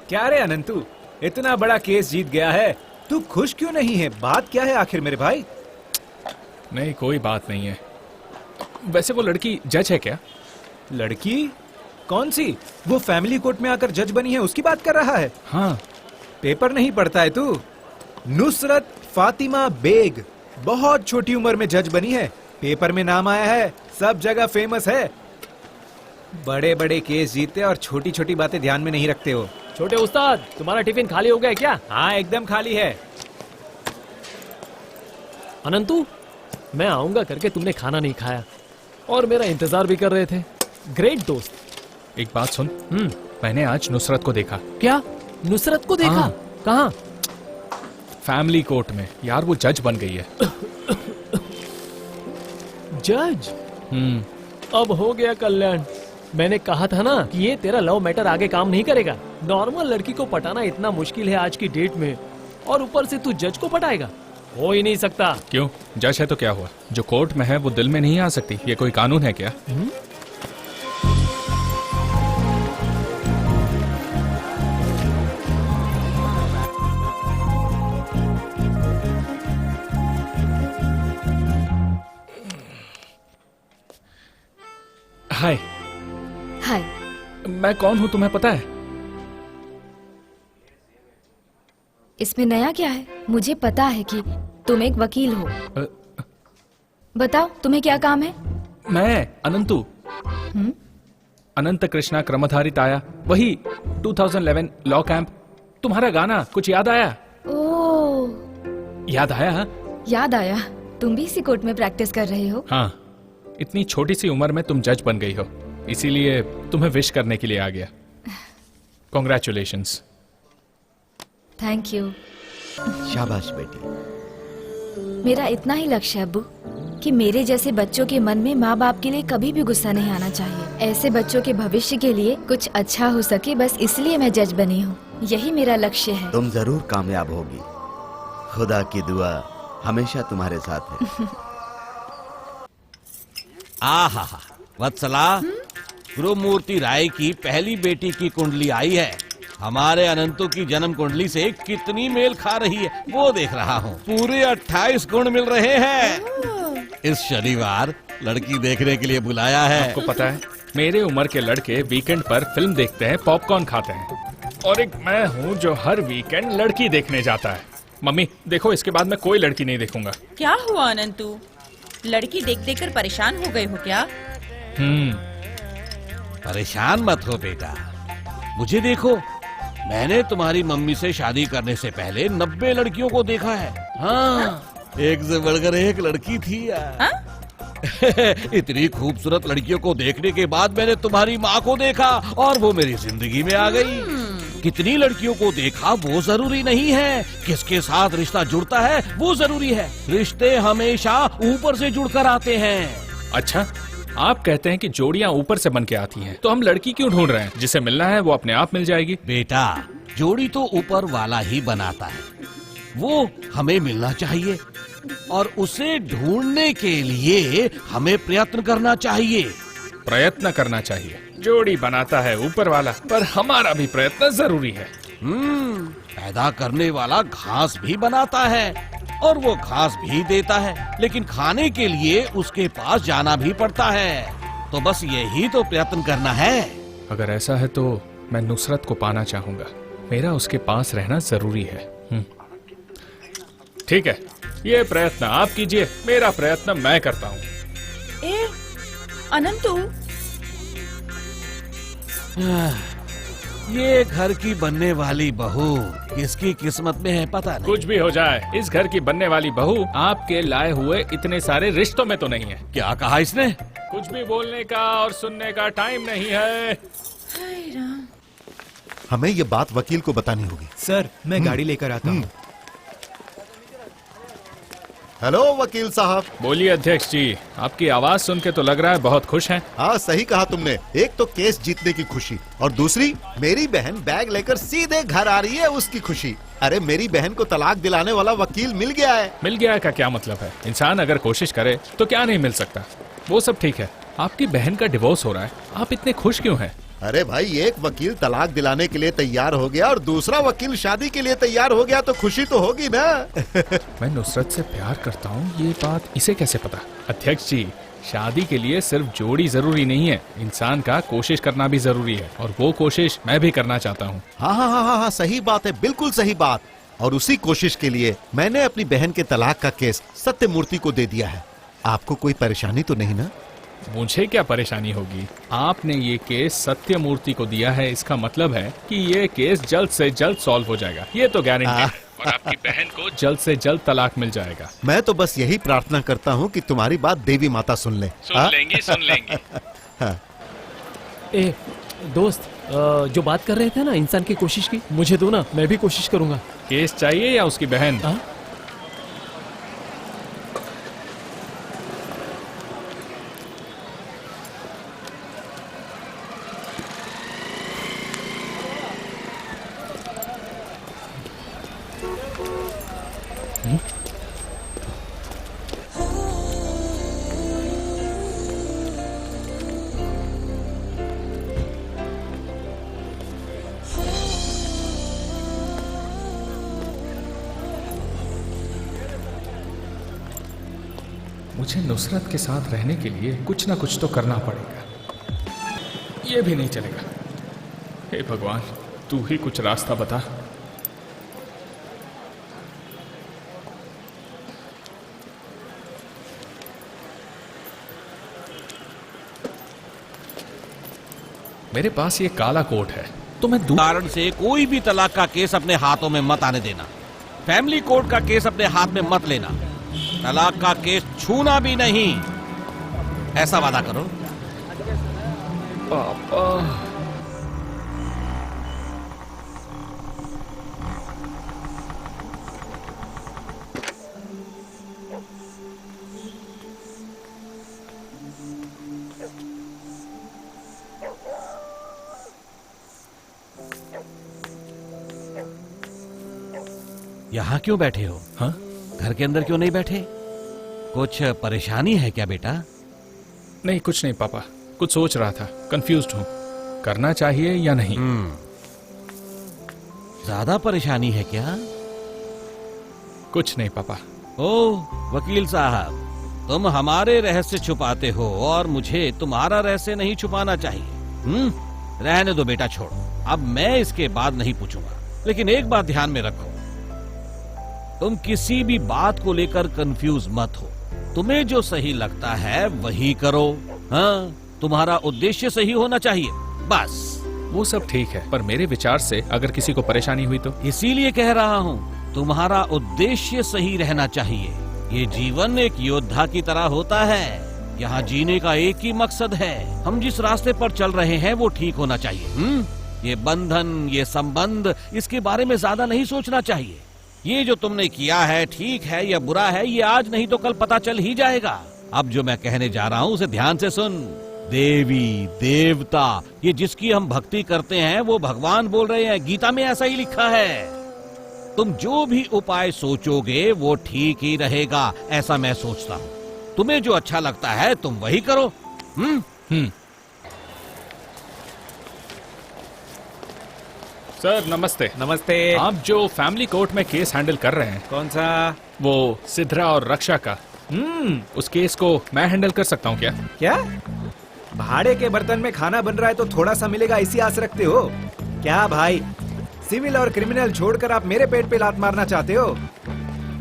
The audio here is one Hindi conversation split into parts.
क्या रे अनंतु, इतना बड़ा केस जीत गया है, तू खुश क्यों नहीं है? बात क्या है आखिर मेरे भाई? नहीं, कोई बात नहीं है। वैसे वो लड़की जज है क्या? लड़की? कौन सी? वो फैमिली कोर्ट में आकर जज बनी है, उसकी बात कर रहा है? हाँ। पेपर नहीं पढ़ता है तू? नुसरत फातिमा बेग बहुत छोटी उम्र में जज बनी है, पेपर में नाम आया है, सब जगह फेमस है। बड़े बड़े केस जीतते और छोटी छोटी बातें ध्यान में नहीं रखते हो। छोटे उस्ताद, तुम्हारा टिफिन खाली हो गया क्या? हाँ, एकदम खाली है। अनंतु, मैं आऊंगा करके तुमने खाना नहीं खाया और मेरा इंतजार भी कर रहे थे। ग्रेट दोस्त। एक बात सुन, मैंने आज नुसरत को देखा। क्या? नुसरत को देखा? हाँ। कहाँ? फैमिली कोर्ट में। यार वो जज बन गई है। जज? अब हो गया कल्याण। मैंने कहा था ना कि ये तेरा लव मैटर आगे काम नहीं करेगा। नॉर्मल लड़की को पटाना इतना मुश्किल है आज की डेट में, और ऊपर से तू जज को पटाएगा? हो ही नहीं सकता। क्यों? जज है तो क्या हुआ? जो कोर्ट में है वो दिल में नहीं आ सकती। ये कोई कानून है क्या? हाय। हाय। मैं कौन हूँ तुम्हें पता है? इसमें नया क्या है? मुझे पता है कि तुम एक वकील हो। बताओ तुम्हें क्या काम है? मैं अनंतु। अनंत कृष्णा क्रमधारित आया, वही 2011 लॉ कैंप। तुम्हारा गाना कुछ याद आया? ओह, याद आया? याद आया। तुम भी इसी कोर्ट में प्रैक्टिस कर रहे हो? हाँ, इतनी छोटी सी उम्र में तुम जज बन गई हो, इसीलिए तुम्हें विश करने के लिए आ गया। कॉन्ग्रेचुलेशंस। Thank you. शाबाश बेटी। मेरा इतना ही लक्ष्य है अब्बू कि मेरे जैसे बच्चों के मन में माँ बाप के लिए कभी भी गुस्सा नहीं आना चाहिए। ऐसे बच्चों के भविष्य के लिए कुछ अच्छा हो सके, बस इसलिए मैं जज बनी हूँ। यही मेरा लक्ष्य है। तुम जरूर कामयाब होगी। खुदा की दुआ हमेशा तुम्हारे साथ है। आहा, वत्सला, गुरुमूर्ति राय की पहली बेटी की कुंडली आई है। हमारे अनंतु की जन्म कुंडली से कितनी मेल खा रही है वो देख रहा हूँ। पूरे 28 गुण मिल रहे हैं। इस शनिवार लड़की देखने के लिए बुलाया है। आपको पता है, मेरे उम्र के लड़के वीकेंड पर फिल्म देखते हैं, पॉपकॉर्न खाते हैं, और एक मैं हूँ जो हर वीकेंड लड़की देखने जाता है। मम्मी देखो, इसके बाद मैं कोई लड़की नहीं देखूंगा। क्या हुआ अनंतु? लड़की देख देख कर परेशान हो गए हो क्या? परेशान मत हो बेटा, मुझे देखो, मैंने तुम्हारी मम्मी से शादी करने से पहले 90 लड़कियों को देखा है। हाँ, एक से बढ़कर एक लड़की थी यार। हाँ? इतनी खूबसूरत लड़कियों को देखने के बाद मैंने तुम्हारी माँ को देखा और वो मेरी जिंदगी में आ गई। कितनी लड़कियों को देखा वो जरूरी नहीं है, किसके साथ रिश्ता जुड़ता है वो जरूरी है। रिश्ते हमेशा ऊपर से जुड़कर आते हैं। अच्छा, आप कहते हैं कि जोड़ियां ऊपर से बन के आती हैं, तो हम लड़की क्यों ढूंढ रहे हैं? जिसे मिलना है वो अपने आप मिल जाएगी। बेटा, जोड़ी तो ऊपर वाला ही बनाता है, वो हमें मिलना चाहिए और उसे ढूंढने के लिए हमें प्रयत्न करना चाहिए। प्रयत्न करना चाहिए। जोड़ी बनाता है ऊपर वाला, पर हमारा भी प्रयत्न जरूरी है। पैदा करने वाला घास भी बनाता है और वो घास भी देता है, लेकिन खाने के लिए उसके पास जाना भी पड़ता है। तो बस यही तो प्रयत्न करना है। अगर ऐसा है तो मैं नुसरत को पाना चाहूंगा। मेरा उसके पास रहना जरूरी है। ठीक है, ये प्रयत्न आप कीजिए, मेरा प्रयत्न मैं करता हूँ। ए, अनंतु, ये घर की बनने वाली बहू किसकी किस्मत में है पता नहीं। कुछ भी हो जाए, इस घर की बनने वाली बहू आपके लाए हुए इतने सारे रिश्तों में तो नहीं है। क्या कहा इसने? कुछ भी बोलने का और सुनने का टाइम नहीं है। हमें ये बात वकील को बतानी होगी। सर, मैं गाड़ी लेकर आता हूँ। हेलो वकील साहब। बोलिए अध्यक्ष जी, आपकी आवाज सुन के तो लग रहा है बहुत खुश हैं। हाँ, सही कहा तुमने। एक तो केस जीतने की खुशी, और दूसरी मेरी बहन बैग लेकर सीधे घर आ रही है, उसकी खुशी। अरे, मेरी बहन को तलाक दिलाने वाला वकील मिल गया है। मिल गया का क्या मतलब है? इंसान अगर कोशिश करे तो क्या नहीं मिल सकता। वो सब ठीक है, आपकी बहन का डिवोर्स हो रहा है, आप इतने खुश क्यों हैं? अरे भाई, एक वकील तलाक दिलाने के लिए तैयार हो गया और दूसरा वकील शादी के लिए तैयार हो गया, तो खुशी तो होगी ना। मैं नुसरत से प्यार करता हूँ, ये बात इसे कैसे पता? अध्यक्ष जी, शादी के लिए सिर्फ जोड़ी जरूरी नहीं है, इंसान का कोशिश करना भी जरूरी है, और वो कोशिश मैं भी करना चाहता हूँ। हाँ हाँ हाँ हाँ हाँ, सही बात है, बिल्कुल सही बात। और उसी कोशिश के लिए मैंने अपनी बहन के तलाक का केस सत्यमूर्ति को दे दिया है। आपको कोई परेशानी तो नहीं ना? मुझे क्या परेशानी होगी? आपने ये केस सत्यमूर्ति को दिया है, इसका मतलब है कि ये केस जल्द से जल्द सॉल्व हो जाएगा, ये तो गारंटी है। और आपकी बहन को जल्द से जल्द तलाक मिल जाएगा। मैं तो बस यही प्रार्थना करता हूँ कि तुम्हारी बात देवी माता सुन ले। सुन लेंगी, सुन लेंगी। ए दोस्त, जो बात कर रहे थे ना इंसान की कोशिश की, मुझे दो ना, मैं भी कोशिश करूंगा। केस चाहिए या उसकी बहन? हाँ? मुझे नुसरत के साथ रहने के लिए कुछ ना कुछ तो करना पड़ेगा, ये भी नहीं चलेगा। हे भगवान, तू ही कुछ रास्ता बता। मेरे पास ये काला कोट है, तो मैं कारण से कोई भी तलाक का केस अपने हाथों में मत आने देना। फैमिली कोर्ट का केस अपने हाथ में मत लेना। तलाक का केस छूना भी नहीं, ऐसा वादा करो। पापा, यहाँ क्यों बैठे हो? हाँ? घर के अंदर क्यों नहीं बैठे? कुछ परेशानी है क्या बेटा? नहीं, कुछ नहीं पापा, कुछ सोच रहा था, कंफ्यूज्ड हूँ, करना चाहिए या नहीं। ज्यादा परेशानी है क्या? कुछ नहीं पापा। ओह वकील साहब, तुम हमारे रहस्य छुपाते हो और मुझे तुम्हारा रहस्य नहीं छुपाना चाहिए। रहने दो बेटा, छोड़ो, अब मैं इसके बाद नहीं पूछूंगा। लेकिन एक बात ध्यान में रखो, तुम किसी भी बात को लेकर कंफ्यूज मत हो। तुम्हें जो सही लगता है वही करो। हाँ, तुम्हारा उद्देश्य सही होना चाहिए, बस। वो सब ठीक है, पर मेरे विचार से अगर किसी को परेशानी हुई तो? इसीलिए कह रहा हूँ, तुम्हारा उद्देश्य सही रहना चाहिए। ये जीवन एक योद्धा की तरह होता है। यहाँ जीने का एक ही मकसद है, हम जिस रास्ते पर चल रहे हैं वो ठीक होना चाहिए। ये बंधन, ये संबंध, इसके बारे में ज्यादा नहीं सोचना चाहिए। ये जो तुमने किया है ठीक है या बुरा है, ये आज नहीं तो कल पता चल ही जाएगा। अब जो मैं कहने जा रहा हूँ उसे ध्यान से सुन। देवी, देवता, ये जिसकी हम भक्ति करते हैं वो भगवान बोल रहे हैं, गीता में ऐसा ही लिखा है। तुम जो भी उपाय सोचोगे वो ठीक ही रहेगा, ऐसा मैं सोचता हूँ। तुम्हें जो अच्छा लगता है तुम वही करो। सर नमस्ते। नमस्ते। आप जो फैमिली कोर्ट में केस हैंडल कर रहे हैं, कौन सा? वो सिद्रा और रक्षा का, उस केस को मैं हैंडल कर सकता हूँ क्या? क्या भाड़े के बर्तन में खाना बन रहा है तो थोड़ा सा मिलेगा, इसी आस रखते हो क्या भाई? सिविल और क्रिमिनल छोड़कर आप मेरे पेट पे लात मारना चाहते हो?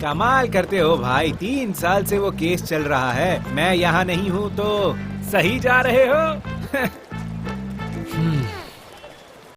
कमाल करते हो भाई, 3 साल से वो केस चल रहा है, मैं यहाँ नहीं हूँ तो सही जा रहे हो।